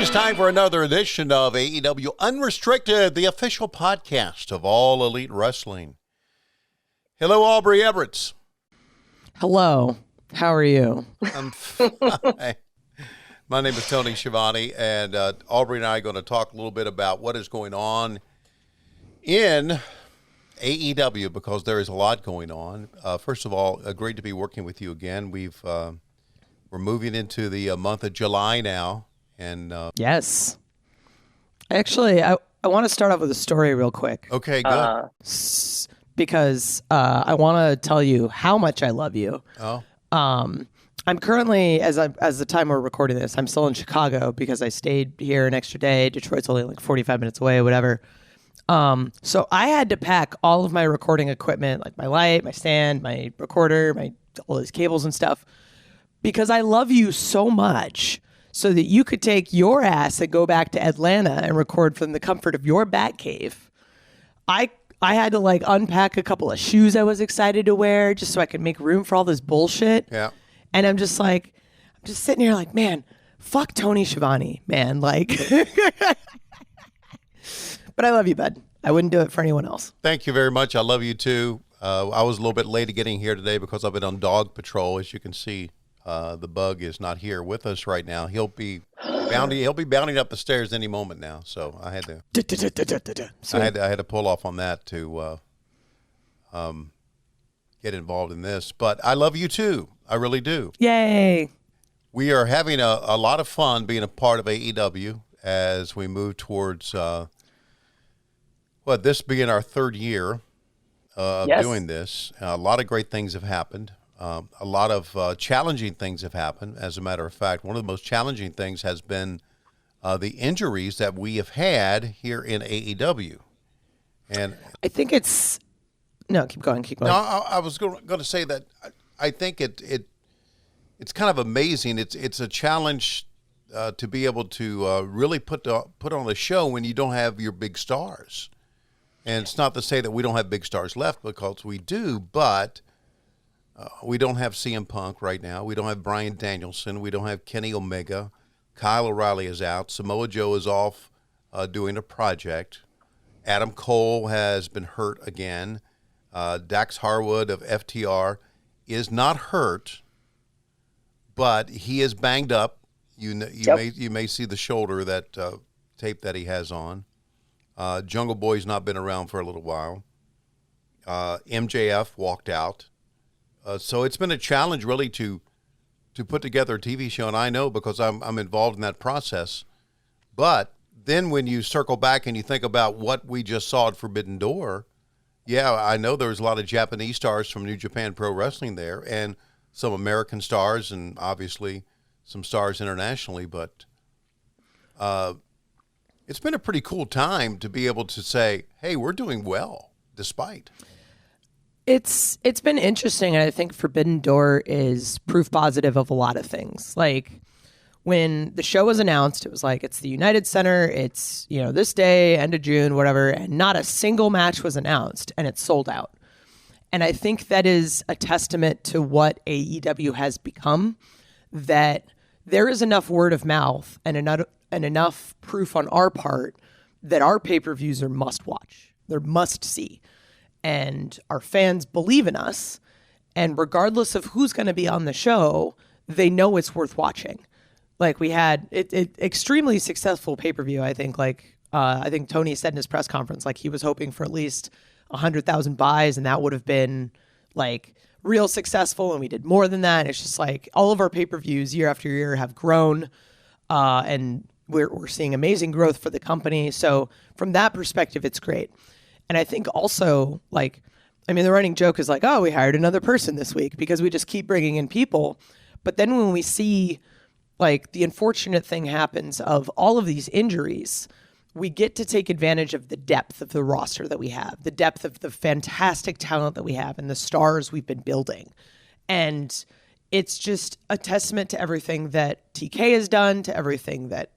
is time for another edition of AEW Unrestricted, the official podcast of All Elite Wrestling. Hello, Aubrey Everett. Hello. How are you? I'm fine. My name is Tony Schiavone, and Aubrey and I are going to talk a little bit about what is going on in AEW, because there is a lot going on. First of all, great to be working with you again. We're moving into the month of July now. And yes. Actually, I want to start off with a story real quick. Okay, good. Because I want to tell you how much I love you. Oh. I'm currently, as the time we're recording this, I'm still in Chicago because I stayed here an extra day. Detroit's only like 45 minutes away, whatever. So I had to pack all of my recording equipment, like my light, my stand, my recorder, all these cables and stuff, because I love you so much, so that you could take your ass and go back to Atlanta and record from the comfort of your bat cave. I had to like unpack a couple of shoes I was excited to wear just so I could make room for all this bullshit. Yeah. And I'm just sitting here like, man, fuck Tony Schiavone, man. Like, but I love you, bud. I wouldn't do it for anyone else. Thank you very much. I love you too. I was a little bit late getting here today because I've been on dog patrol. As you can see, the bug is not here with us right now. He'll be bounding up the stairs any moment now. So I had to I had to pull off on that to get involved in this. But I love you too. I really do. Yay. We are having a lot of fun being a part of AEW as we move towards this being our third year of doing this. A lot of great things have happened. A lot of challenging things have happened. As a matter of fact, one of the most challenging things has been the injuries that we have had here in AEW. And I think it's... No, keep going. No, I was going to say that I think it's kind of amazing. It's a challenge to be able to really put on a show when you don't have your big stars. And it's not to say that we don't have big stars left, because we do, but... we don't have CM Punk right now. We don't have Bryan Danielson. We don't have Kenny Omega. Kyle O'Reilly is out. Samoa Joe is off doing a project. Adam Cole has been hurt again. Dax Harwood of FTR is not hurt, but he is banged up. You may see the shoulder, that tape that he has on. Jungle Boy's not been around for a little while. MJF walked out. So it's been a challenge really to put together a TV show, and I know because I'm involved in that process. But then when you circle back and you think about what we just saw at Forbidden Door, yeah, I know there was a lot of Japanese stars from New Japan Pro Wrestling there, and some American stars, and obviously some stars internationally. But it's been a pretty cool time to be able to say, hey, we're doing well, despite. It's been interesting, and I think Forbidden Door is proof positive of a lot of things. Like, when the show was announced, it was like, it's the United Center, it's, this day, end of June, whatever, and not a single match was announced, and it's sold out. And I think that is a testament to what AEW has become, that there is enough word of mouth and enough proof on our part that our pay-per-views are must-watch. They're must-see. And our fans believe in us, and regardless of who's going to be on the show, they know it's worth watching. Like, we had it extremely successful pay-per-view, I think. Like, I think Tony said in his press conference, like, he was hoping for at least 100,000 buys, and that would have been, like, real successful, and we did more than that. It's just, like, all of our pay-per-views year after year have grown, and we're seeing amazing growth for the company. So from that perspective, it's great. And I think also, the running joke is like, oh, we hired another person this week because we just keep bringing in people. But then when we see, the unfortunate thing happens of all of these injuries, we get to take advantage of the depth of the roster that we have, the depth of the fantastic talent that we have, and the stars we've been building. And it's just a testament to everything that TK has done, to everything that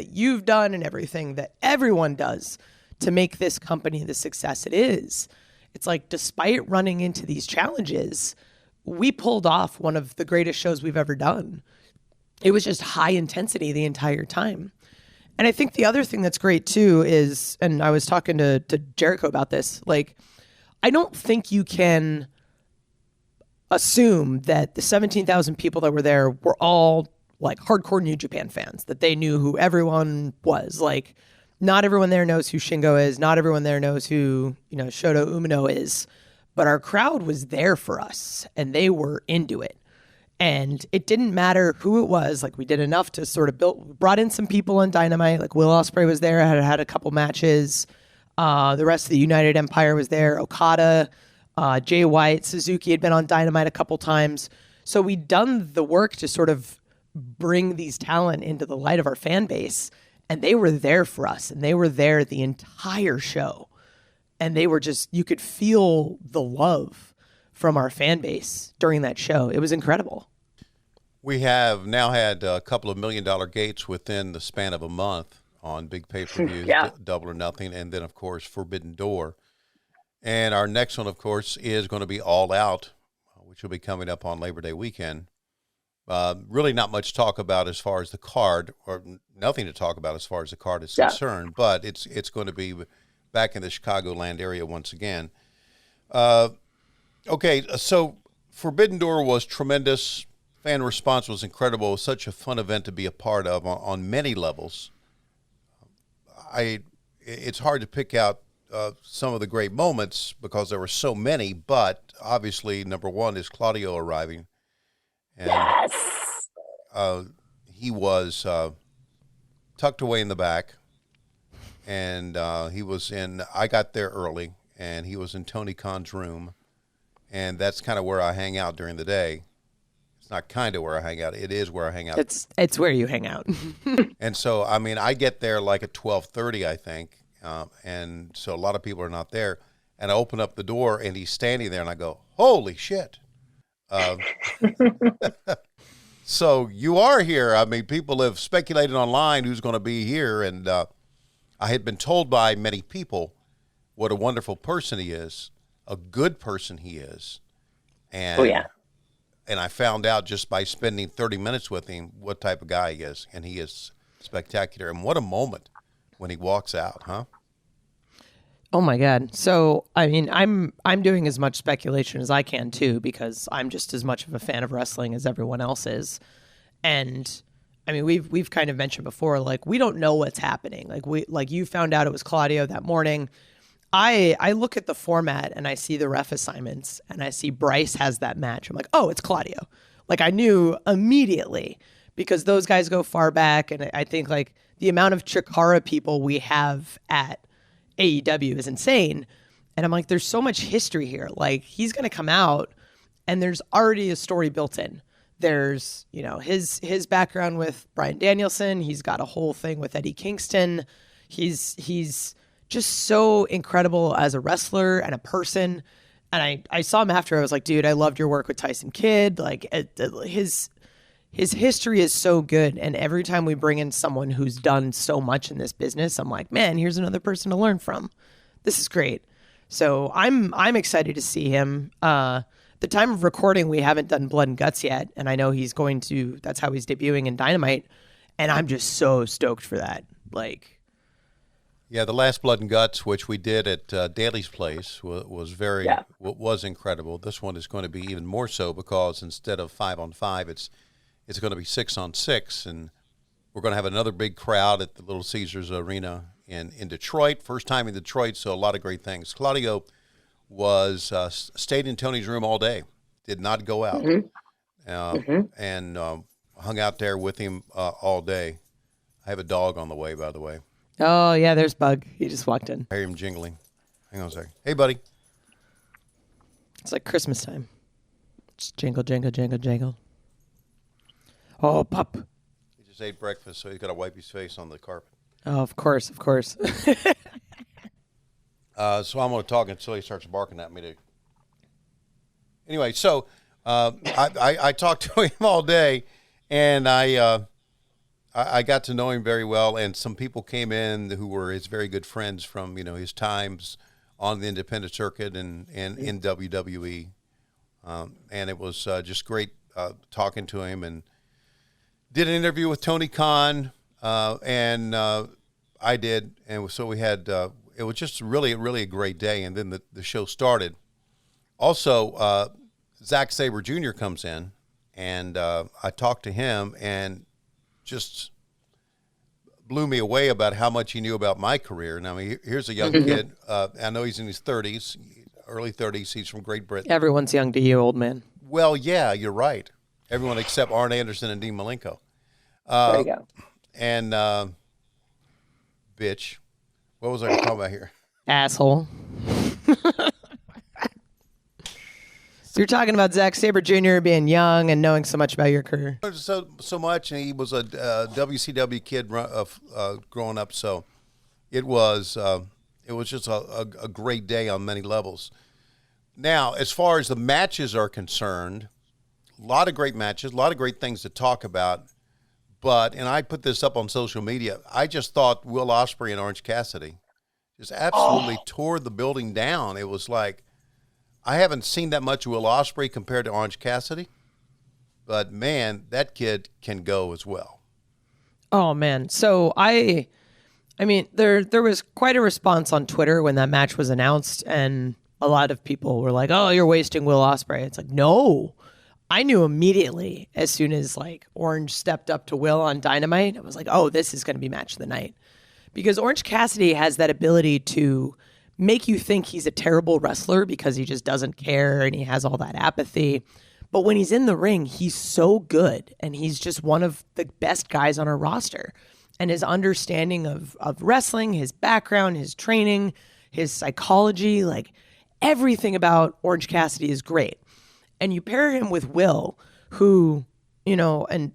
you've done, and everything that everyone does to make this company the success it is. It's like, despite running into these challenges, we pulled off one of the greatest shows we've ever done. it was just high intensity the entire time. And I think the other thing that's great too is, and I was talking to Jericho about this, like, I don't think you can assume that the 17,000 people that were there were all like hardcore New Japan fans, that they knew who everyone was. Like, not everyone there knows who Shingo is. Not everyone there knows who, Shota Umino is. But our crowd was there for us, and they were into it. And it didn't matter who it was. Like, we did enough to sort of brought in some people on Dynamite. Like, Will Ospreay was there, had a couple matches. The rest of the United Empire was there. Okada, Jay White, Suzuki had been on Dynamite a couple times. So we'd done the work to sort of bring these talent into the light of our fan base. And they were there for us. And they were there the entire show. And they were just, you could feel the love from our fan base during that show. It was incredible. We have now had a couple of $1 million gates within the span of a month on big pay-per-views, Double or Nothing, and then, of course, Forbidden Door. And our next one, of course, is going to be All Out, which will be coming up on Labor Day weekend. Really not much to talk about as far as the card, or nothing to talk about as far as the card is concerned, but it's going to be back in the Chicagoland area once again. Okay, so Forbidden Door was tremendous. Fan response was incredible. It was such a fun event to be a part of on many levels. It's hard to pick out some of the great moments because there were so many, but obviously number one is Claudio arriving. And, he was tucked away in the back, and I got there early, and he was in Tony Khan's room. And that's kind of where I hang out during the day. It's not kind of where I hang out. It is where I hang out. It's where you hang out. And so, I mean, I get there like at 12:30, I think. And so a lot of people are not there. And I open up the door, and he's standing there, and I go, holy shit. So you are here. I mean, people have speculated online who's going to be here. And I had been told by many people what a wonderful person he is. A good person he is. And, and I found out just by spending 30 minutes with him what type of guy he is. And he is spectacular. And what a moment when he walks out, huh? Oh my God. So, I mean, I'm doing as much speculation as I can too, because I'm just as much of a fan of wrestling as everyone else is. And I mean, we've kind of mentioned before, like, we don't know what's happening. Like you found out it was Claudio that morning. I look at the format and I see the ref assignments and I see Bryce has that match. I'm like, oh, it's Claudio. Like, I knew immediately because those guys go far back. And I think like the amount of Chikara people we have at AEW is insane. And I'm like, there's so much history here. Like, he's going to come out and there's already a story built in. There's, his background with Bryan Danielson. He's got a whole thing with Eddie Kingston. He's just so incredible as a wrestler and a person. And I saw him after. I was like, dude, I loved your work with Tyson Kidd. Like, his history is so good. And every time we bring in someone who's done so much in this business, I'm like, man, here's another person to learn from. This is great. So I'm excited to see him. The time of recording, we haven't done Blood and Guts yet. And I know that's how he's debuting in Dynamite. And I'm just so stoked for that. Like, yeah, the last Blood and Guts, which we did at Daly's Place, was incredible. This one is going to be even more so because instead of 5-on-5, it's going to be 6-on-6, and we're going to have another big crowd at the Little Caesars Arena in Detroit. First time in Detroit, so a lot of great things. Claudio stayed in Tony's room all day, did not go out, and hung out there with him all day. I have a dog on the way, by the way. Oh, yeah, there's Bug. He just walked in. I hear him jingling. Hang on a second. Hey, buddy. It's like Christmas time. Just jingle, jingle, jingle, jingle. Oh, pup. He just ate breakfast, so he's got to wipe his face on the carpet. Oh, of course, of course. So I'm going to talk until he starts barking at me. Anyway, so I talked to him all day, and I got to know him very well, and some people came in who were his very good friends from, his times on the independent circuit and in WWE. And it was just great talking to him. And did an interview with Tony Khan, and I did, and so we had. It was just really a great day, and then the show started. Also, Zack Sabre Jr. comes in, and I talked to him, and just blew me away about how much he knew about my career. And I mean, here's a young kid. I know he's in his 30s, early 30s. He's from Great Britain. Everyone's young to you, old man. Well, yeah, you're right. Everyone except Arn Anderson and Dean Malenko. There you go. And bitch. What was I talking about here? Asshole. So you're talking about Zack Sabre Jr. being young and knowing so much about your career. So much, and he was a WCW kid growing up. So it was just a great day on many levels. Now, as far as the matches are concerned, a lot of great matches, a lot of great things to talk about. But, and I put this up on social media, I just thought Will Ospreay and Orange Cassidy just absolutely tore the building down. It was like, I haven't seen that much Will Ospreay compared to Orange Cassidy, but man, that kid can go as well. Oh man. So I mean, there was quite a response on Twitter when that match was announced, and a lot of people were like, "Oh, you're wasting Will Ospreay." It's like, no. I knew immediately as soon as like Orange stepped up to Will on Dynamite, I was like, "Oh, this is going to be match of the night." Because Orange Cassidy has that ability to make you think he's a terrible wrestler because he just doesn't care and he has all that apathy. But when he's in the ring, he's so good, and he's just one of the best guys on our roster. And his understanding of wrestling, his background, his training, his psychology, like everything about Orange Cassidy is great. And you pair him with Will, who, you know, and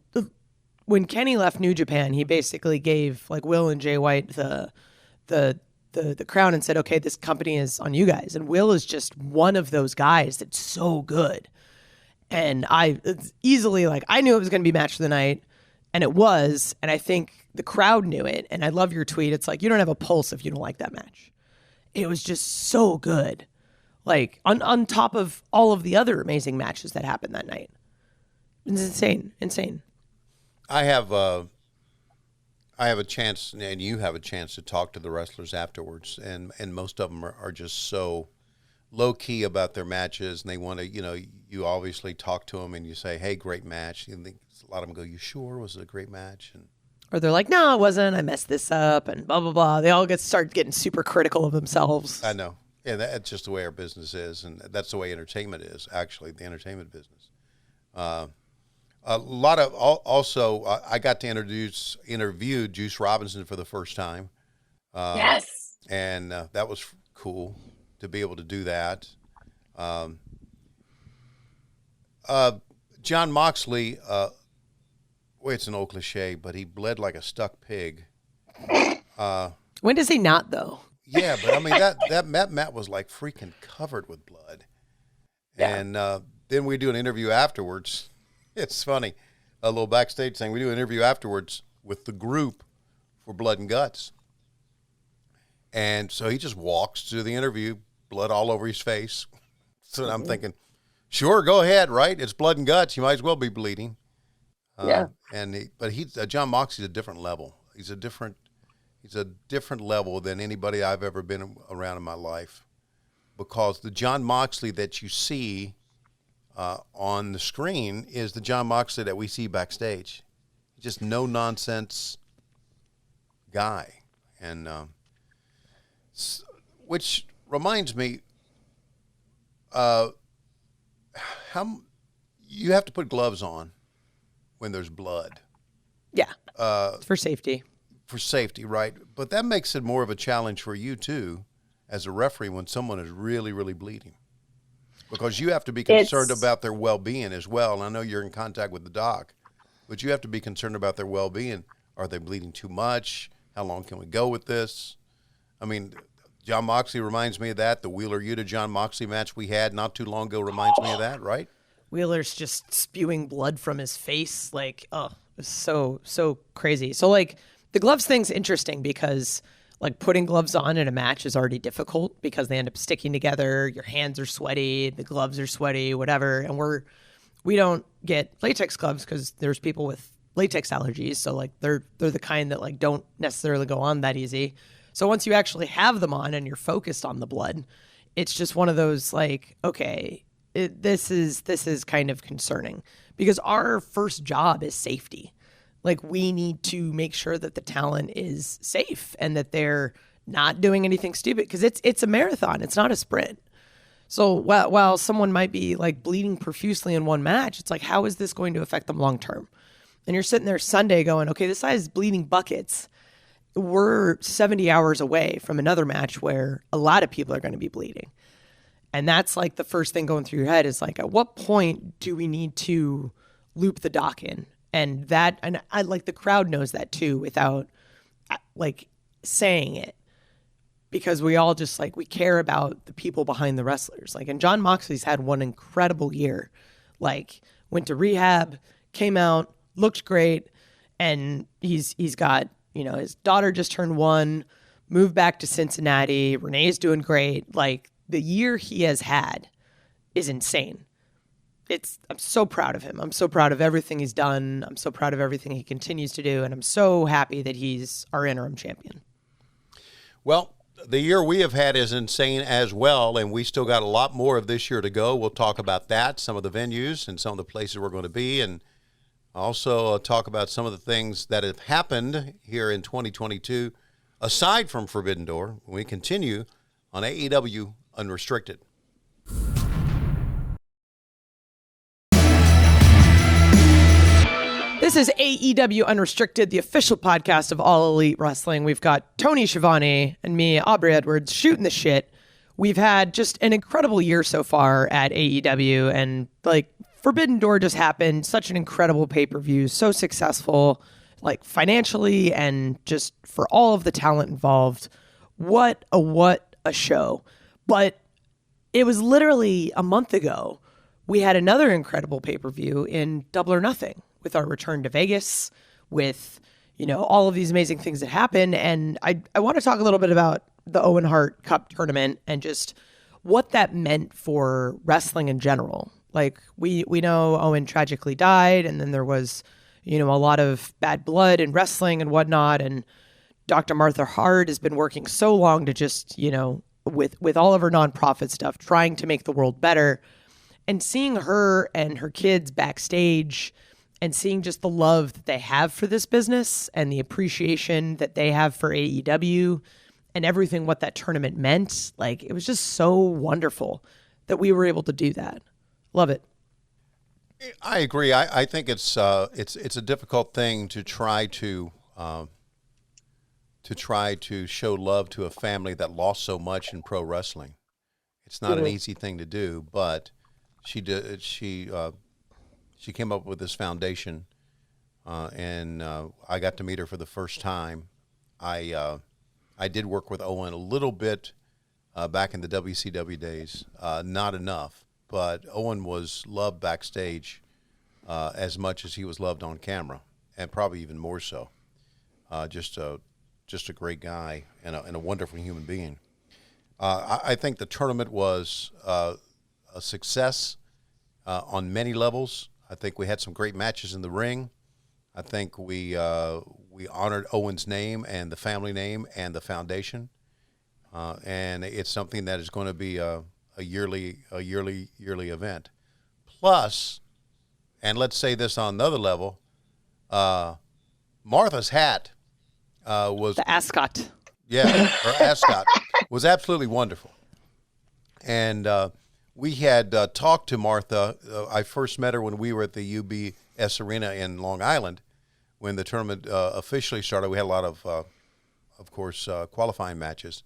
when Kenny left New Japan, he basically gave like Will and Jay White the crown and said, "Okay, this company is on you guys." And Will is just one of those guys that's so good. And it's easily like, I knew it was going to be match of the night, and it was. And I think the crowd knew it. And I love your tweet. It's like, you don't have a pulse if you don't like that match. It was just so good. Like on top of all of the other amazing matches that happened that night. It's insane. I have a chance, and you have a chance to talk to the wrestlers afterwards, and most of them are just so low key about their matches, and they want to, you obviously talk to them and you say, "Hey, great match." And a lot of them go, "You sure? Was it a great match?" Or they're like, "No, it wasn't. I messed this up," and blah blah blah. They all start getting super critical of themselves. I know. Yeah, that's just the way our business is, and that's the way entertainment is. Actually, the entertainment business. A lot of also, I got to interview Juice Robinson for the first time. Yes, and that was cool to be able to do that. Jon Moxley, it's an old cliche, but he bled like a stuck pig. When does he not, though? Yeah, but I mean, that mat was like freaking covered with blood. Yeah. And then we do an interview afterwards. It's funny, a little backstage thing. We do an interview afterwards with the group for Blood and Guts. And so he just walks to the interview, blood all over his face. So I'm thinking, sure, go ahead, right? It's Blood and Guts. You might as well be bleeding. Yeah. But Jon Moxley's a different level. He's a different level than anybody I've ever been around in my life, because the Jon Moxley that you see on the screen is the Jon Moxley that we see backstage. Just no nonsense guy, and which reminds me, how you have to put gloves on when there's blood. Yeah, for safety. For safety, right? But that makes it more of a challenge for you too, as a referee, when someone is really, really bleeding, because you have to be concerned about their well-being as well. And I know you're in contact with the doc, but you have to be concerned about their well-being. Are they bleeding too much? How long can we go with this? I mean, Jon Moxley reminds me of that. The Wheeler Yuta Jon Moxley match we had not too long ago reminds me of that, right? Wheeler's just spewing blood from his face. Like, oh, it's so crazy. So, like, the gloves thing's interesting because, like, putting gloves on in a match is already difficult because they end up sticking together. Your hands are sweaty, the gloves are sweaty, whatever. And we don't get latex gloves because there's people with latex allergies, so like they're the kind that like don't necessarily go on that easy. So once you actually have them on and you're focused on the blood, it's just one of those like, okay, this is kind of concerning, because our first job is safety. Like, we need to make sure that the talent is safe and that they're not doing anything stupid, because it's a marathon. It's not a sprint. So while someone might be like bleeding profusely in one match, it's like, how is this going to affect them long term? And you're sitting there Sunday going, okay, this guy's bleeding buckets. We're 70 hours away from another match where a lot of people are going to be bleeding. And that's like the first thing going through your head is like, at what point do we need to loop the dock in? And I like, the crowd knows that too without like saying it, because we all just like, we care about the people behind the wrestlers. Like, and Jon Moxley's had one incredible year, like went to rehab, came out, looked great. And he's got, his daughter just turned 1, moved back to Cincinnati. Renee's doing great. Like, the year he has had is insane. I'm so proud of him. I'm so proud of everything he's done. I'm so proud of everything he continues to do. And I'm so happy that he's our interim champion. Well, the year we have had is insane as well, and we still got a lot more of this year to go. We'll talk about that, some of the venues and some of the places we're going to be, and also talk about some of the things that have happened here in 2022, aside from Forbidden Door, when we continue on AEW Unrestricted. This is AEW Unrestricted, the official podcast of All Elite Wrestling. We've got Tony Schiavone and me, Aubrey Edwards, shooting the shit. We've had just an incredible year so far at AEW, and like, Forbidden Door just happened. Such an incredible pay-per-view, so successful, like financially and just for all of the talent involved. What a show. But it was literally a month ago we had another incredible pay-per-view in Double or Nothing, with our return to Vegas, with, all of these amazing things that happen. And I want to talk a little bit about the Owen Hart Cup Tournament and just what that meant for wrestling in general. Like, we know Owen tragically died, and then there was, a lot of bad blood in wrestling and whatnot. And Dr. Martha Hart has been working so long to just, with all of her nonprofit stuff, trying to make the world better. And seeing her and her kids backstage and seeing just the love that they have for this business and the appreciation that they have for AEW and everything what that tournament meant, like, it was just so wonderful that we were able to do that. Love it. I agree. I think it's a difficult thing to try to show love to a family that lost so much in pro wrestling. It's not an easy thing to do, but she did. She came up with this foundation, and I got to meet her for the first time. I did work with Owen a little bit back in the WCW days, not enough, but Owen was loved backstage as much as he was loved on camera, and probably even more so. Just a great guy and a wonderful human being. I think the tournament was a success on many levels. I think we had some great matches in the ring. I think we honored Owen's name and the family name and the foundation, and it's something that is going to be a yearly event. Plus, and let's say this on another level, Martha's hat was the ascot. Yeah, her ascot was absolutely wonderful, and we had talked to Martha. I first met her when we were at the UBS Arena in Long Island when the tournament officially started. We had a lot of course, qualifying matches,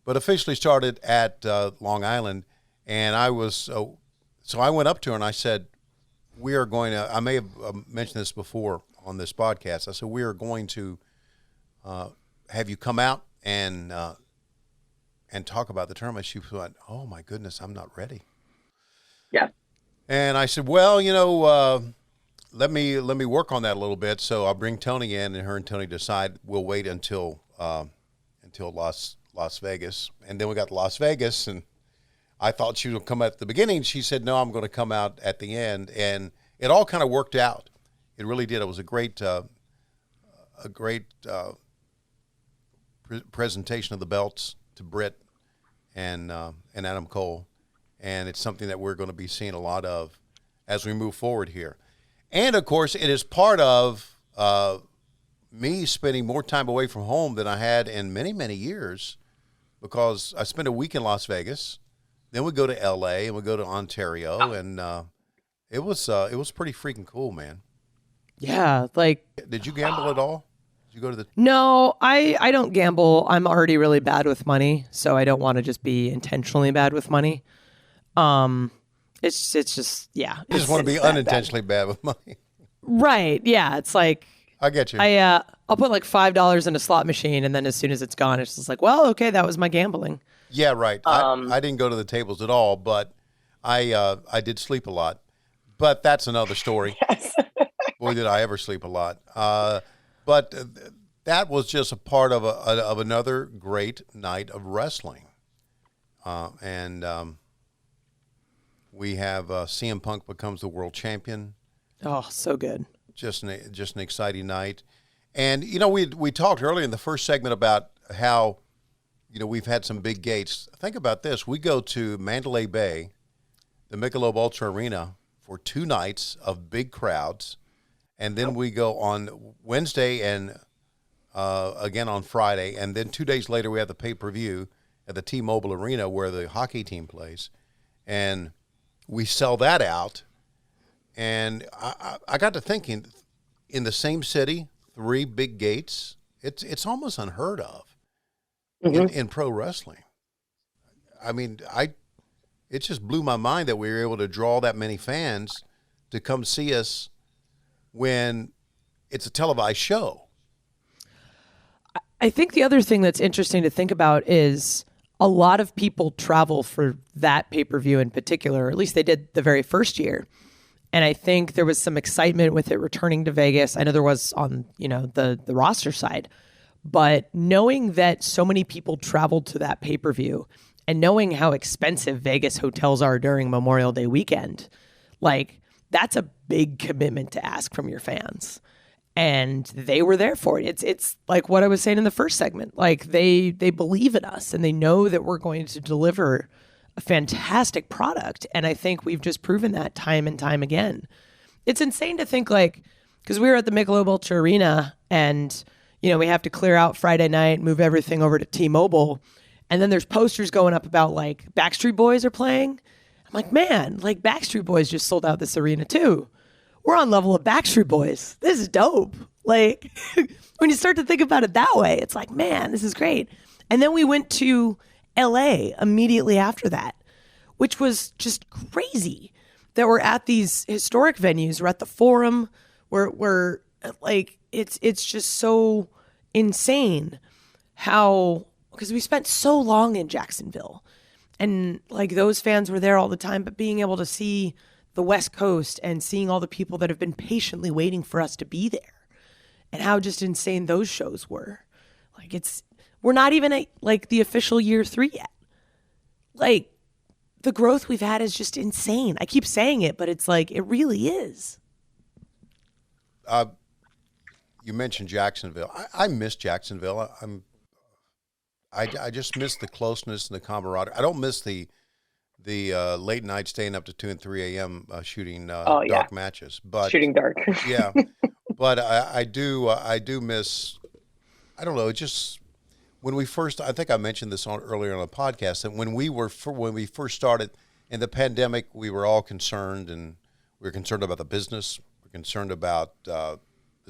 but officially started at Long Island. And I was so I went up to her and I said, "We are going to." I may have mentioned this before on this podcast. I said, "We are going to have you come out and talk about the tournament." She went, "Oh my goodness, I'm not ready." Yeah. And I said, "Well, let me work on that a little bit. So I'll bring Tony in, and her and Tony decide. We'll wait until Las Vegas, and then we got to Las Vegas, and I thought she would come at the beginning. She said, "No, I'm going to come out at the end," and it all kind of worked out. It really did. It was a great presentation of the belts to Britt and Adam Cole, and it's something that we're going to be seeing a lot of as we move forward here. And of course, it is part of me spending more time away from home than I had in many, many years, because I spent a week in Las Vegas, then we go to L.A. and we go to Ontario, and it was pretty freaking cool, man. Yeah, like. Did you gamble at all? Did you go to the? No, I don't gamble. I'm already really bad with money, so I don't want to just be intentionally bad with money. It's just yeah. You just want to be unintentionally bad with money. Right. Yeah. It's like. I get you. I'll put like $5 in a slot machine, and then as soon as it's gone, it's just like, well, okay, that was my gambling. Yeah, right. I didn't go to the tables at all, but I did sleep a lot. But that's another story. Yes. Boy, did I ever sleep a lot. But that was just a part of another great night of wrestling. And we have CM Punk becomes the world champion. Oh, so good. Just an exciting night. And, we talked earlier in the first segment about how, we've had some big gates. Think about this. We go to Mandalay Bay, the Michelob Ultra Arena, for 2 nights of big crowds. And then we go on Wednesday and again on Friday. And then 2 days later, we have the pay-per-view at the T-Mobile Arena where the hockey team plays. And we sell that out. And I got to thinking, in the same city, 3 big gates, it's almost unheard of in pro wrestling. I mean, it just blew my mind that we were able to draw that many fans to come see us when it's a televised show. I think the other thing that's interesting to think about is a lot of people travel for that pay-per-view in particular, or at least they did the very first year. And I think there was some excitement with it returning to Vegas. I know there was on, the roster side. But knowing that so many people traveled to that pay-per-view and knowing how expensive Vegas hotels are during Memorial Day weekend, like, that's a big commitment to ask from your fans. And they were there for it. It's like what I was saying in the first segment. Like, they believe in us and they know that we're going to deliver a fantastic product. And I think we've just proven that time and time again. It's insane to think, like, because we were at the Michelob Ultra Arena and, we have to clear out Friday night, move everything over to T-Mobile. And then there's posters going up about, like, Backstreet Boys are playing. I'm like, man, like, Backstreet Boys just sold out this arena too. We're on level of Backstreet Boys. This is dope. Like, when you start to think about it that way, it's like, man, this is great. And then we went to LA immediately after that, which was just crazy that we're at these historic venues. We're at the Forum. We're like, it's just so insane how, because we spent so long in Jacksonville and like those fans were there all the time, but being able to see the West Coast and seeing all the people that have been patiently waiting for us to be there and how just insane those shows were. Like, we're not even at like the official year 3 yet. Like, the growth we've had is just insane. I keep saying it, but it's like, it really is. You mentioned Jacksonville. I miss Jacksonville. I just miss the closeness and the camaraderie. I don't miss the late night staying up to 2 and 3 a.m. Shooting dark matches. But shooting dark. Yeah, but I do miss. I don't know. It just when we first. I think I mentioned this earlier on the podcast that when we first started in the pandemic, we were all concerned, and we were concerned about the business. We were concerned about the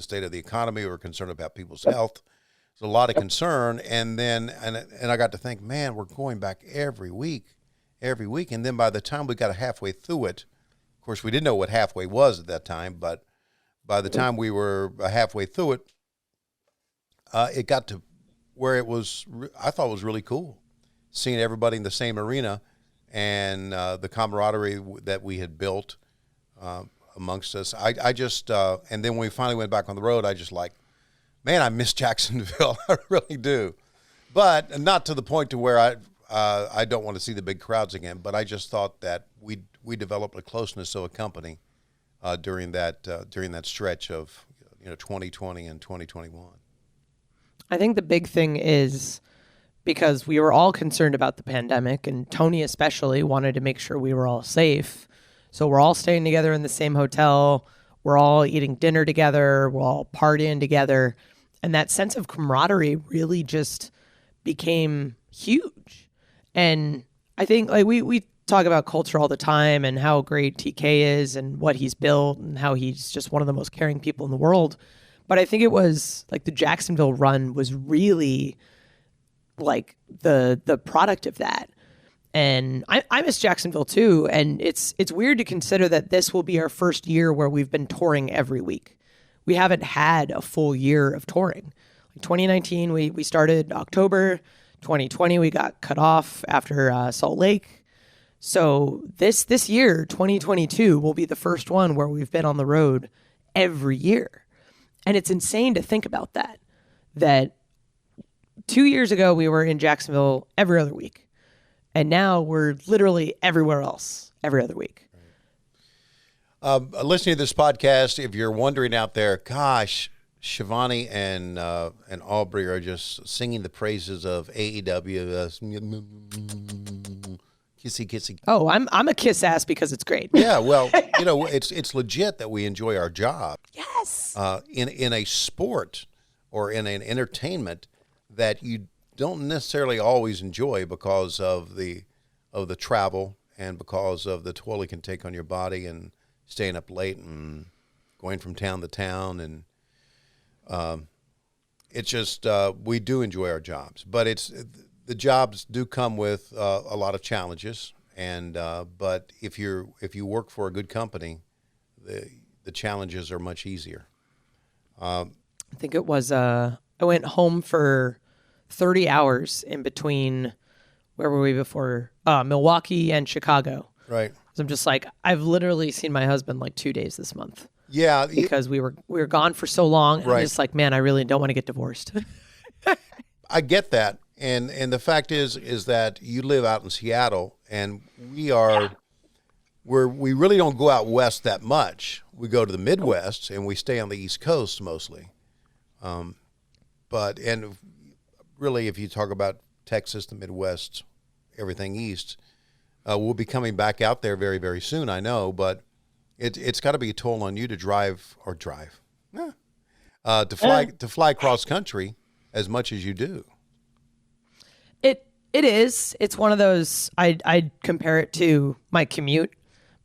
state of the economy. We were concerned about people's health. There's a lot of concern, and then I got to think, man, we're going back every week, and then by the time we got halfway through it, of course, we didn't know what halfway was at that time, but by the time we were halfway through it, it got to where it was. I thought it was really cool, seeing everybody in the same arena, and the camaraderie that we had built amongst us. I just and then when we finally went back on the road, I just like, man, I miss Jacksonville. I really do, but not to the point to where I don't want to see the big crowds again. But I just thought that we developed a closeness of a company during that stretch of 2020 and 2021. I think the big thing is because we were all concerned about the pandemic, and Tony especially wanted to make sure we were all safe. So we're all staying together in the same hotel. We're all eating dinner together. We're all partying together. And that sense of camaraderie really just became huge. And I think like we talk about culture all the time and how great TK is and what he's built and how he's just one of the most caring people in the world. But I think it was like the Jacksonville run was really like the product of that. And I miss Jacksonville too. And it's weird to consider that this will be our first year where we've been touring every week. We haven't had a full year of touring. Like 2019, we started October. 2020, we got cut off after Salt Lake. So this year, 2022, will be the first one where we've been on the road every year. And it's insane to think about that 2 years ago, we were in Jacksonville every other week. And now we're literally everywhere else every other week. Listening to this podcast, if you're wondering out there, gosh, Schiavone and Aubrey are just singing the praises of AEW. Kissy, kissy. Oh, I'm a kiss ass because it's great. Yeah, well, it's legit that we enjoy our job. Yes. In a sport or in an entertainment that you don't necessarily always enjoy because of the travel and because of the toll it can take on your body and staying up late and going from town to town, and it's just we do enjoy our jobs, but the jobs do come with a lot of challenges, and but if you work for a good company, the challenges are much easier. I think it was I went home for 30 hours in between. Where were we before? Milwaukee and Chicago. Right. So I'm just like, I've literally seen my husband like 2 days this month. Yeah. Because we were gone for so long. Right. I'm just like, man, I really don't want to get divorced. I get that. And the fact is that you live out in Seattle, and we really don't go out west that much. We go to the Midwest, and we stay on the East Coast mostly. But really, if you talk about Texas, the Midwest, everything east, we'll be coming back out there very, very soon, I know, but it's got to be a toll on you to fly cross country as much as you do. It is. It's one of those, I'd compare it to my commute.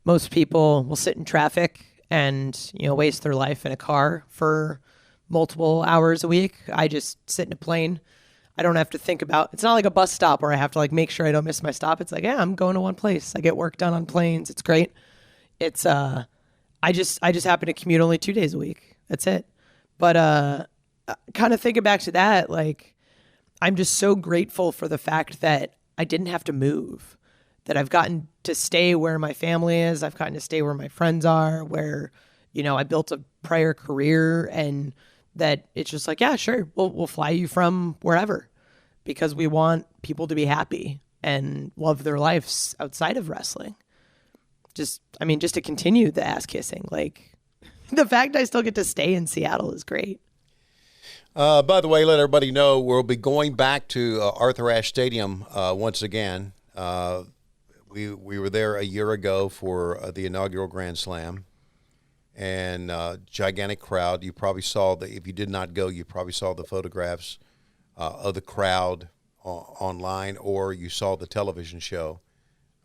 Most people will sit in traffic and, waste their life in a car for multiple hours a week. I just sit in a plane. I don't have to think about, it's not like a bus stop where I have to like make sure I don't miss my stop. It's like, yeah, I'm going to one place. I get work done on planes. It's great. It's, I just happen to commute only 2 days a week. That's it. But, kind of thinking back to that, like, I'm just so grateful for the fact that I didn't have to move, that I've gotten to stay where my family is. I've gotten to stay where my friends are, where, I built a prior career, and that it's just like, yeah, sure, we'll fly you from wherever because we want people to be happy and love their lives outside of wrestling. Just to continue the ass kissing, like the fact I still get to stay in Seattle is great. By the way, let everybody know we'll be going back to Arthur Ashe Stadium once again. We were there a year ago for the inaugural Grand Slam, and gigantic crowd. You probably saw if you did not go, you probably saw the photographs of the crowd online, or you saw the television show.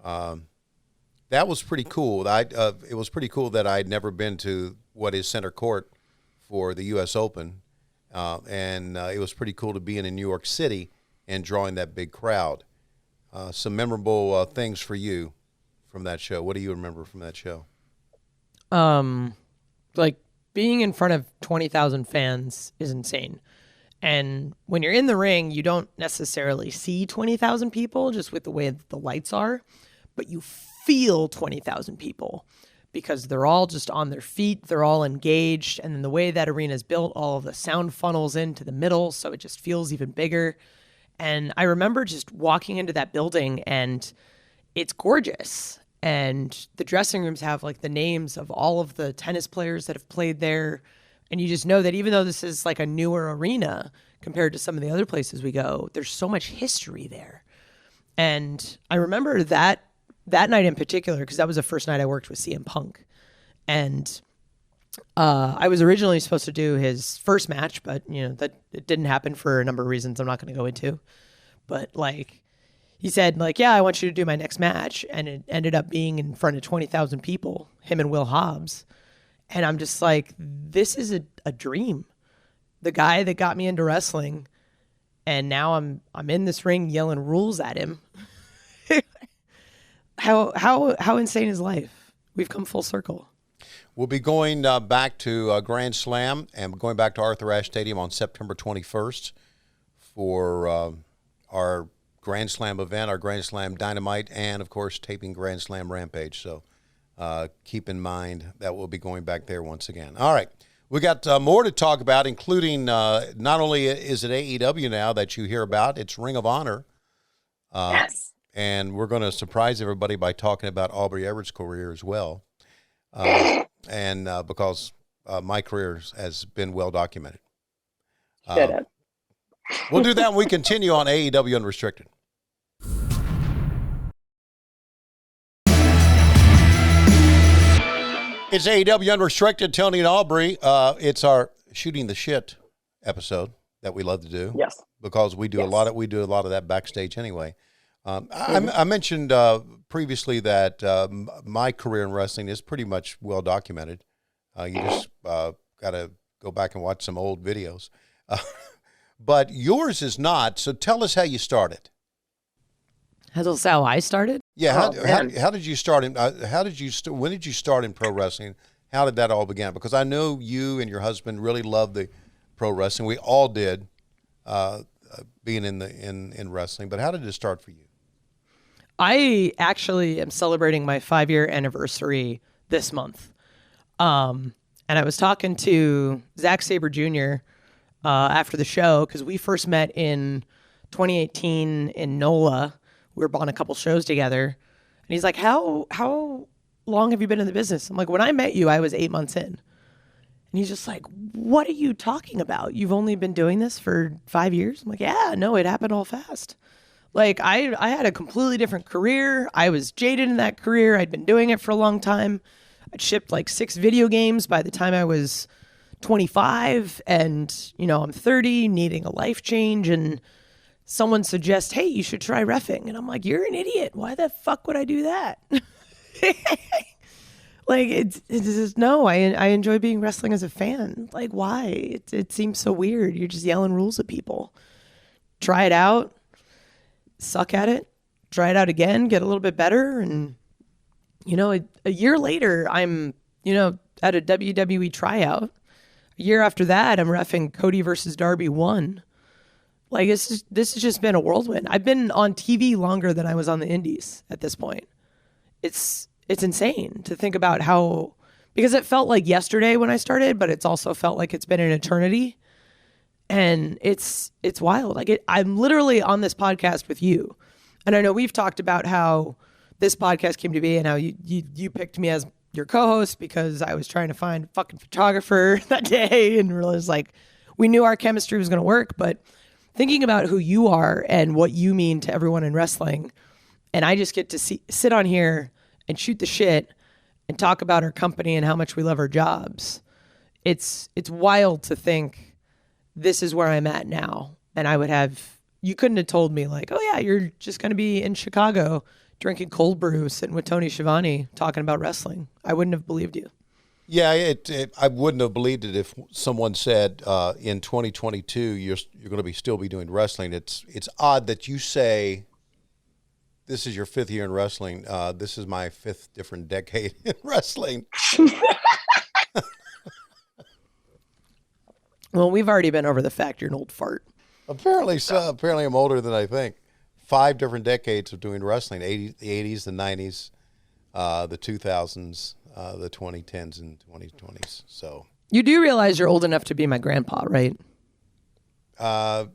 That was pretty cool. It was pretty cool that I'd never been to what is center court for the U.S. Open. And it was pretty cool to be in New York City and drawing that big crowd. Some memorable things for you from that show. What do you remember from that show? Like being in front of 20,000 fans is insane. And when you're in the ring, you don't necessarily see 20,000 people just with the way that the lights are, but you feel 20,000 people because they're all just on their feet. They're all engaged. And then the way that arena is built, all of the sound funnels into the middle. So it just feels even bigger. And I remember just walking into that building, and it's gorgeous. and the dressing rooms have like the names of all of the tennis players that have played there. And you just know that even though this is like a newer arena compared to some of the other places we go, there's so much history there. And I remember that night in particular, because that was the first night I worked with CM Punk. And I was originally supposed to do his first match, but that it didn't happen for a number of reasons I'm not going to go into. But like, he said, like, yeah, I want you to do my next match. And it ended up being in front of 20,000 people, him and Will Hobbs. And I'm just like, this is a dream. The guy that got me into wrestling, and now I'm in this ring yelling rules at him. How insane is life? We've come full circle. We'll be going back to Grand Slam and going back to Arthur Ashe Stadium on September 21st for our Grand Slam event, our Grand Slam Dynamite, and, of course, taping Grand Slam Rampage. So keep in mind that we'll be going back there once again. All right. We got more to talk about, including not only is it AEW now that you hear about, it's Ring of Honor. Yes. And we're going to surprise everybody by talking about Aubrey Everett's career as well. And because my career has been well documented. Shut up. We'll do that when we continue on AEW Unrestricted. It's AEW Unrestricted, Tony and Aubrey. It's our shooting the shit episode that we love to do. Yes. Because we do a lot of that backstage anyway. I mentioned previously that my career in wrestling is pretty much well documented. You just got to go back and watch some old videos. But yours is not. So tell us how you started. That's how I started? Yeah. How did you start? When did you start in pro wrestling? How did that all begin? Because I know you and your husband really loved the pro wrestling. We all did, being in wrestling. But how did it start for you? I actually am celebrating my 5-year anniversary this month. And I was talking to Zack Sabre Jr. After the show, because we first met in 2018 in NOLA. We were on a couple shows together. And he's like, how long have you been in the business? I'm like, when I met you, I was 8 months in. And he's just like, what are you talking about? You've only been doing this for 5 years? I'm like, yeah, no, it happened all fast. Like, I had a completely different career. I was jaded in that career. I'd been doing it for a long time. I'd shipped like 6 video games by the time I was 25. And, I'm 30, needing a life change. And someone suggests, hey, you should try reffing. And I'm like, you're an idiot. Why the fuck would I do that? Like, it's just, no, I enjoy being wrestling as a fan. Like, why? It seems so weird. You're just yelling rules at people. Try it out. Suck at it, try it out again, get a little bit better. And, a year later, I'm, at a WWE tryout. A year after that, I'm reffing Cody versus Darby 1. Like, this has just been a whirlwind. I've been on TV longer than I was on the indies at this point. It's insane to think about how, because it felt like yesterday when I started, but it's also felt like it's been an eternity. And it's wild. Like, I'm literally on this podcast with you. And I know we've talked about how this podcast came to be and how you picked me as your co-host because I was trying to find a fucking photographer that day and realized, like, we knew our chemistry was going to work. But thinking about who you are and what you mean to everyone in wrestling, and I just get to sit on here and shoot the shit and talk about our company and how much we love our jobs. It's wild to think this is where I'm at now. And you couldn't have told me like, oh yeah, you're just going to be in Chicago drinking cold brew, sitting with Tony Schiavone talking about wrestling. I wouldn't have believed you. Yeah, I wouldn't have believed it if someone said in 2022 you're going to still be doing wrestling. It's odd that you say this is your 5th year in wrestling. This is my 5th different decade in wrestling. Well, we've already been over the fact you're an old fart. Apparently so. Apparently I'm older than I think. 5 different decades of doing wrestling, the 80s, the 90s, the 2000s, the 2010s and 2020s. So you do realize you're old enough to be my grandpa, right? I'm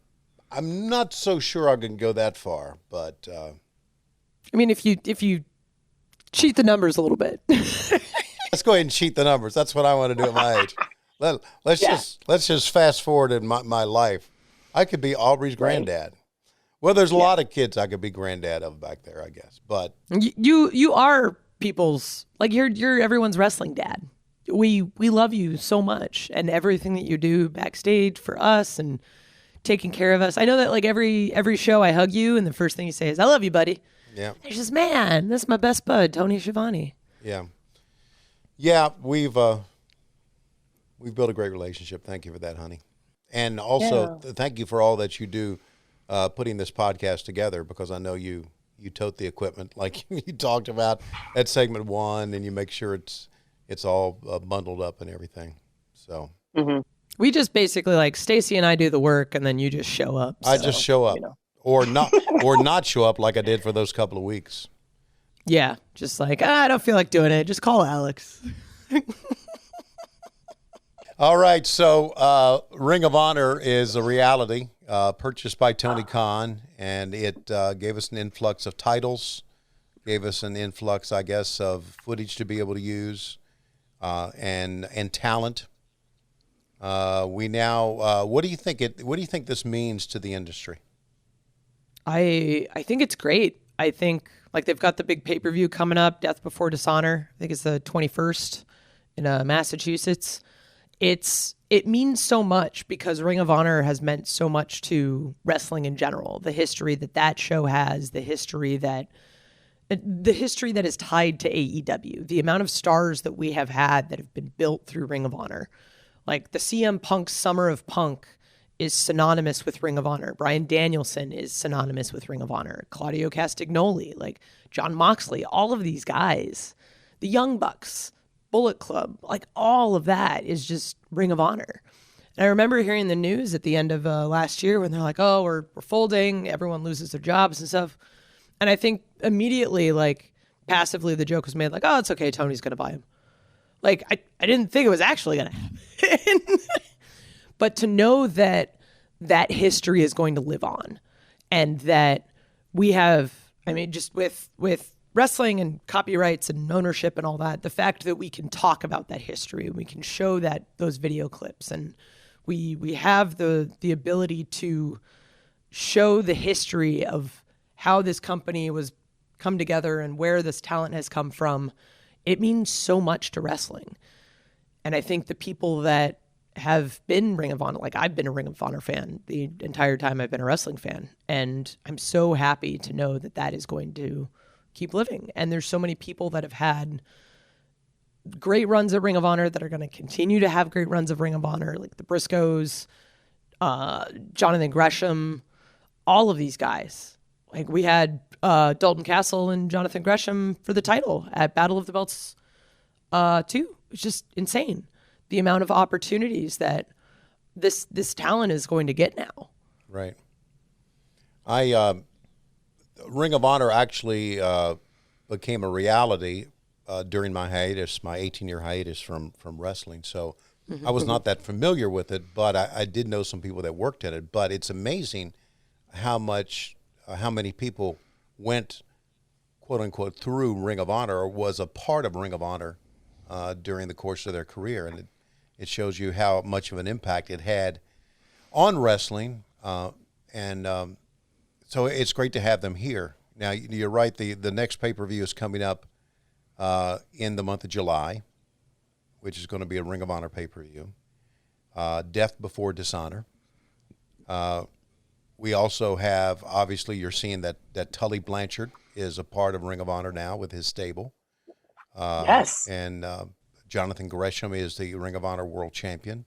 not so sure I can go that far, but I mean, if you cheat the numbers a little bit. Let's go ahead and cheat the numbers. That's what I want to do at my age. Let's just fast forward in my life. I could be Aubrey's granddad. Well, there's a lot of kids I could be granddad of back there, I guess. But you are people's, like, you're everyone's wrestling dad. We love you so much, and everything that you do backstage for us and taking care of us. I know that, like, every show I hug you and the first thing you say is, "I love you, buddy." Yeah. It's just, man, this is my best bud, Tony Schiavone. Yeah. Yeah, we've built a great relationship. Thank you for that, honey. And also, thank you for all that you do putting this podcast together, because I know you tote the equipment like you talked about at segment 1, and you make sure it's all bundled up and everything. So we just basically, like, Stacy and I do the work, and then you just show up. I just show up, or not show up like I did for those couple of weeks. Yeah, just like, I don't feel like doing it. Just call Alex. All right, so Ring of Honor is a reality purchased by Tony Khan, and it gave us an influx of titles, gave us an influx, I guess, of footage to be able to use, and talent. We now, what do you think this means to the industry? I think it's great. I think, like, they've got the big pay-per-view coming up, Death Before Dishonor. I think it's the 21st in Massachusetts. It means so much because Ring of Honor has meant so much to wrestling in general. The history that show has, the history that is tied to AEW, the amount of stars that we have had that have been built through Ring of Honor. Like, the CM Punk Summer of Punk is synonymous with Ring of Honor. Bryan Danielson is synonymous with Ring of Honor. Claudio Castagnoli, like Jon Moxley, all of these guys, the Young Bucks, Bullet Club, like, all of that is just Ring of Honor. And I remember hearing the news at the end of last year when they're like, "Oh, we're folding, everyone loses their jobs and stuff." And I think immediately, like, passively, the joke was made, like, "Oh, it's okay, Tony's going to buy him." Like, I didn't think it was actually going to happen. But to know that that history is going to live on, and that we have, I mean, just with wrestling and copyrights and ownership and all that, the fact that we can talk about that history and we can show those video clips, and we have the ability to show the history of how this company was come together and where this talent has come from, it means so much to wrestling. And I think the people that have been Ring of Honor, like, I've been a Ring of Honor fan the entire time I've been a wrestling fan, and I'm so happy to know that is going to keep living. And there's so many people that have had great runs at Ring of Honor that are going to continue to have great runs of Ring of Honor, like the Briscoes, Jonathan Gresham, all of these guys. Like, we had Dalton Castle and Jonathan Gresham for the title at Battle of the Belts 2. It's just insane, the amount of opportunities that this talent is going to get now. Right. Ring of Honor actually became a reality during my hiatus, my 18-year hiatus from wrestling. So I was not that familiar with it, but I did know some people that worked at it. But it's amazing how many people went, quote unquote, through Ring of Honor or was a part of Ring of Honor during the course of their career, and it shows you how much of an impact it had on wrestling. So it's great to have them here. Now, you're right. The next pay-per-view is coming up in the month of July, which is going to be a Ring of Honor pay-per-view. Death Before Dishonor. We also have, obviously, you're seeing that Tully Blanchard is a part of Ring of Honor now with his stable. Yes. And Jonathan Gresham is the Ring of Honor World Champion.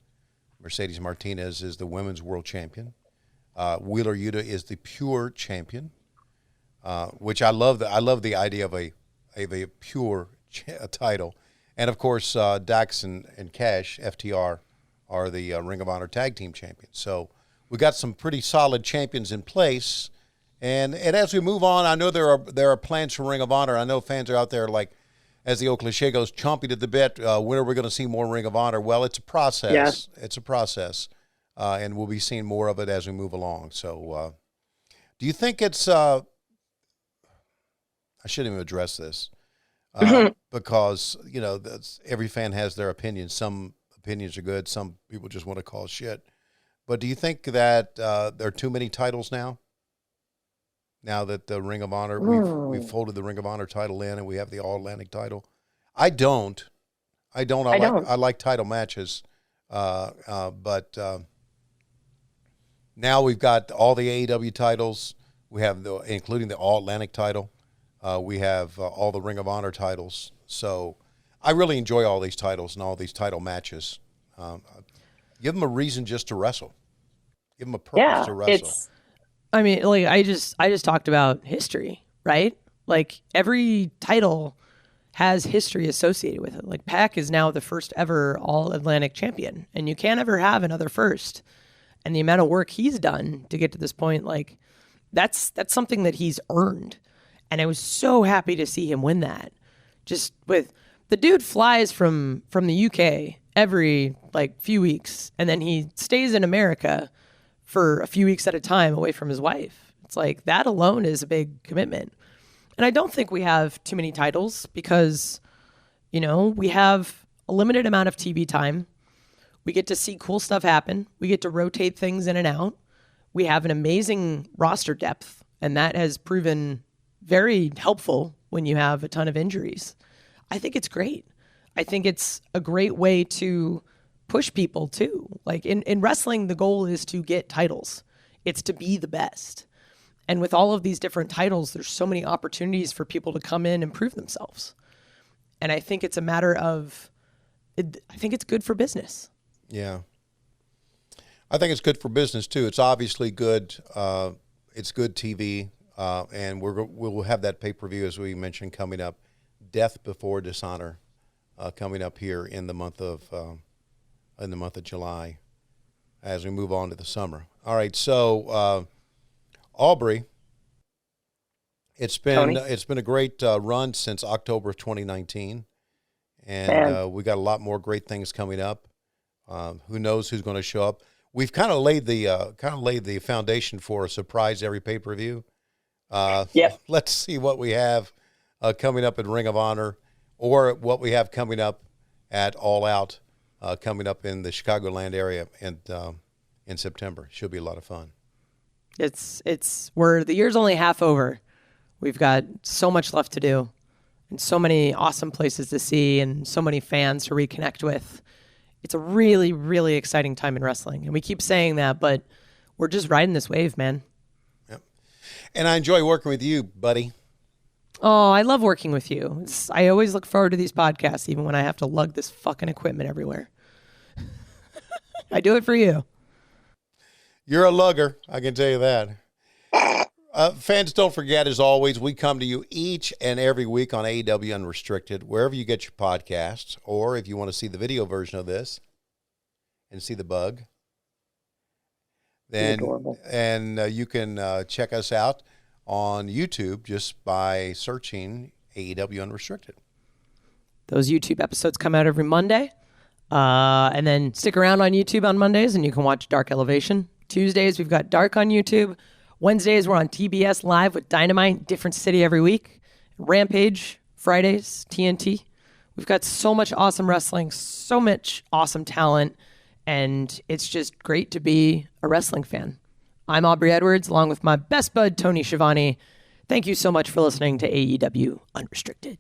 Mercedes Martinez is the Women's World Champion. Wheeler Yuta is the Pure Champion, which I love. I love the idea of a pure title. And, of course, Dax and Cash, FTR, are the Ring of Honor Tag Team Champions. So we got some pretty solid champions in place. And as we move on, I know there are plans for Ring of Honor. I know fans are out there, like, as the old cliche goes, chomping at the bit. When are we going to see more Ring of Honor? Well, it's a process. Yeah. It's a process. And we'll be seeing more of it as we move along. So do you think it's I shouldn't even address this. because every fan has their opinions. Some opinions are good. Some people just want to call shit. But do you think that there are too many titles now? Now that the Ring of Honor, we've folded the Ring of Honor title in, and we have the All Atlantic title. I don't. I like title matches, but now we've got all the AEW titles. We have including the All Atlantic title. We have all the Ring of Honor titles. So I really enjoy all these titles and all these title matches. Give them a reason just to wrestle. Give them a purpose to wrestle. I mean, like I just talked about history, right? Like every title has history associated with it. Like Pac is now the first ever All Atlantic Champion, and you can't ever have another first. And the amount of work he's done to get to this point, like that's something that he's earned. And I was so happy to see him win that. Just with the dude flies from the UK every like few weeks, and then he stays in America for a few weeks at a time away from his wife. It's like that alone is a big commitment. And I don't think we have too many titles because, we have a limited amount of TV time. We get to see cool stuff happen. We get to rotate things in and out. We have an amazing roster depth, and that has proven very helpful when you have a ton of injuries. I think it's great. I think it's a great way to push people too. Like in wrestling, the goal is to get titles. It's to be the best. And with all of these different titles, there's so many opportunities for people to come in and prove themselves. And I think it's a matter of, I think it's good for business. Yeah. I think it's good for business too. It's obviously good. It's good TV. And we'll have that pay-per-view, as we mentioned, coming up. Death Before Dishonor, coming up here in the month of July, as we move on to the summer. All right, so Aubrey, it's been a great run since October of 2019, and we got a lot more great things coming up. Who knows who's going to show up? We've kind of laid the foundation for a surprise every pay-per-view. Let's see what we have coming up in Ring of Honor, or what we have coming up at All Out, coming up in the Chicagoland area in September. Should be a lot of fun. The year's only half over. We've got so much left to do, and so many awesome places to see, and so many fans to reconnect with. It's a really, really exciting time in wrestling, and we keep saying that, but we're just riding this wave, man. Yep. And I enjoy working with you, buddy. Oh, I love working with you. I always look forward to these podcasts, even when I have to lug this fucking equipment everywhere. I do it for you. You're a lugger, I can tell you that. Fans, don't forget, as always, we come to you each and every week on AEW Unrestricted, wherever you get your podcasts, or if you want to see the video version of this and see the bug, then you can check us out on YouTube just by searching AEW Unrestricted. Those YouTube episodes come out every Monday. And then stick around on YouTube on Mondays and you can watch Dark Elevation. Tuesdays, we've got Dark on YouTube. Wednesdays, we're on TBS Live with Dynamite, different city every week. Rampage, Fridays, TNT. We've got so much awesome wrestling, so much awesome talent, and it's just great to be a wrestling fan. I'm Aubrey Edwards, along with my best bud, Tony Schiavone. Thank you so much for listening to AEW Unrestricted.